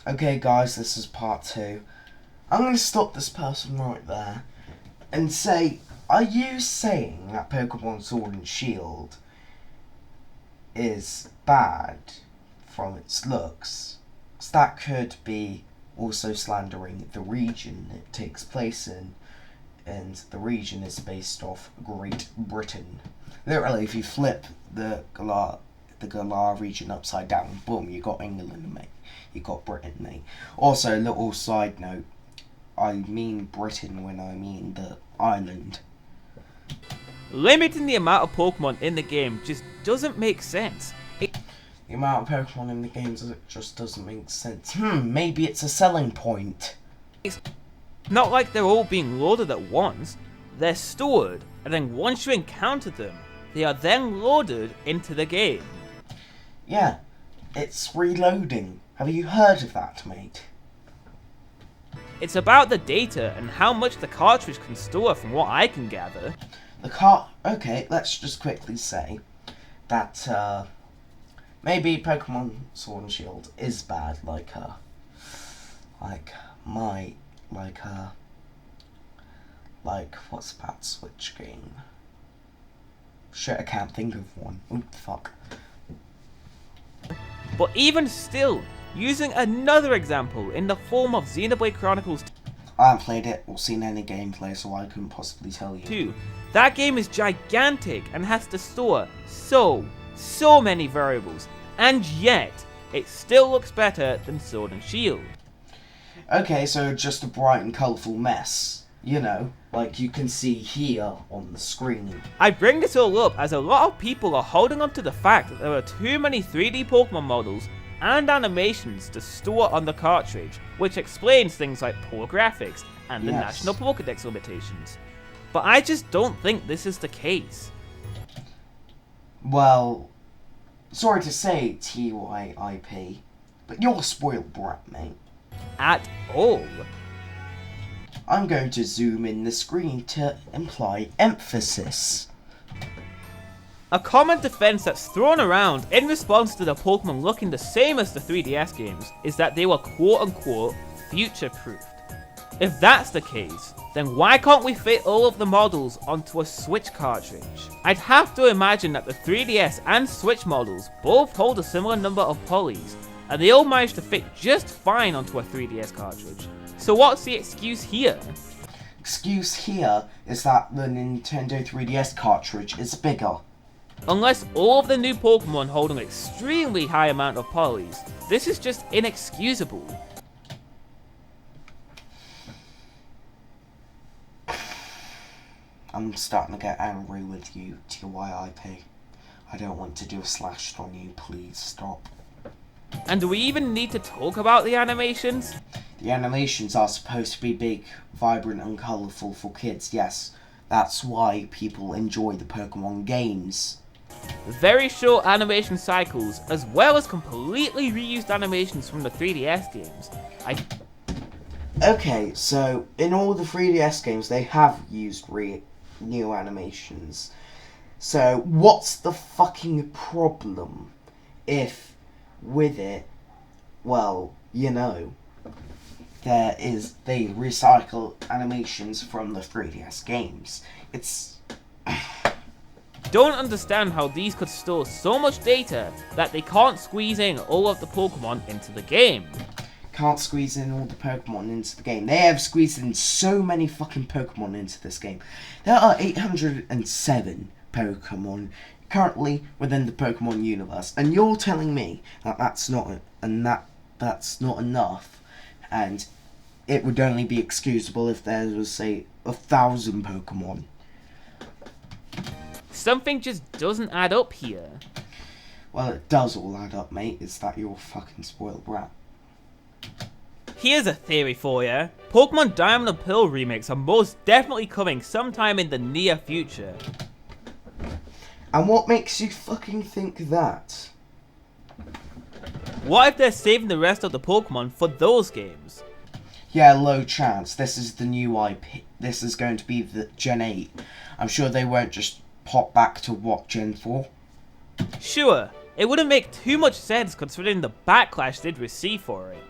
Okay guys, this is part 2. I'm going to stop this person right there and say, are you saying that Pokemon Sword and Shield is bad from its looks? 'Cause that could be also slandering the region it takes place in, and the region is based off Great Britain. Literally, if you flip the Galar region upside down, boom, you got England, mate. You got Britain, mate. Also, little side note, I mean Britain when I mean the island. Limiting the amount of Pokemon in the game just doesn't make sense. The amount of Pokemon in the games just doesn't make sense. Maybe it's a selling point. It's not like they're all being loaded at once. They're stored, and then once you encounter them, they are then loaded into the game. Yeah, it's reloading. Have you heard of that, mate? It's about the data and how much the cartridge can store from what I can gather. Okay, let's just quickly say that maybe Pokemon Sword and Shield is bad, like what's that Switch game? Shit, I can't think of one. Oop, fuck. But even still, using another example in the form of Xenoblade Chronicles I haven't played it or seen any gameplay, so I couldn't possibly tell you. 2, that game is gigantic and has to store so many variables, and yet it still looks better than Sword and Shield. Okay, so just a bright and colourful mess. You know, like you can see here on the screen. I bring this all up as a lot of people are holding on to the fact that there are too many 3D Pokemon models and animations to store on the cartridge, which explains things like poor graphics and the National Pokédex limitations. But I just don't think this is the case. Well, sorry to say, TYIP, but you're a spoiled brat, mate. At all. I'm going to zoom in the screen to imply emphasis. A common defense that's thrown around in response to the Pokemon looking the same as the 3DS games is that they were quote-unquote future-proofed. If that's the case, then why can't we fit all of the models onto a Switch cartridge? I'd have to imagine that the 3DS and Switch models both hold a similar number of polys, and they all managed to fit just fine onto a 3DS cartridge. So what's the excuse here? Excuse here is that the Nintendo 3DS cartridge is bigger. Unless all of the new Pokemon hold an extremely high amount of polys, this is just inexcusable. I'm starting to get angry with you, TYIP. I don't want to do a slash on you, please stop. And do we even need to talk about the animations? The animations are supposed to be big, vibrant and colourful for kids, yes. That's why people enjoy the Pokemon games. Very short animation cycles, as well as completely reused animations from the 3DS games. Okay, so in all the 3DS games they have used new animations. So what's the fucking problem if with it, well, you know, they recycle animations from the 3DS games. It's Don't understand how these could store so much data that they can't squeeze in all of the Pokemon into the game. Can't squeeze in all the Pokemon into the game. They have squeezed in so many fucking Pokemon into this game. There are 807 Pokemon currently within the Pokemon universe, and you're telling me that that's not enough, and it would only be excusable if there was, say, 1,000 Pokemon. Something just doesn't add up here. Well, it does all add up, mate. It's that you're a fucking spoiled brat. Here's a theory for you. Pokemon Diamond and Pearl remakes are most definitely coming sometime in the near future. And what makes you fucking think that? What if they're saving the rest of the Pokemon for those games? Yeah, low chance. This is the new IP. This is going to be the Gen 8. I'm sure they won't just pop back to what, Gen 4? Sure, it wouldn't make too much sense considering the backlash they'd receive for it.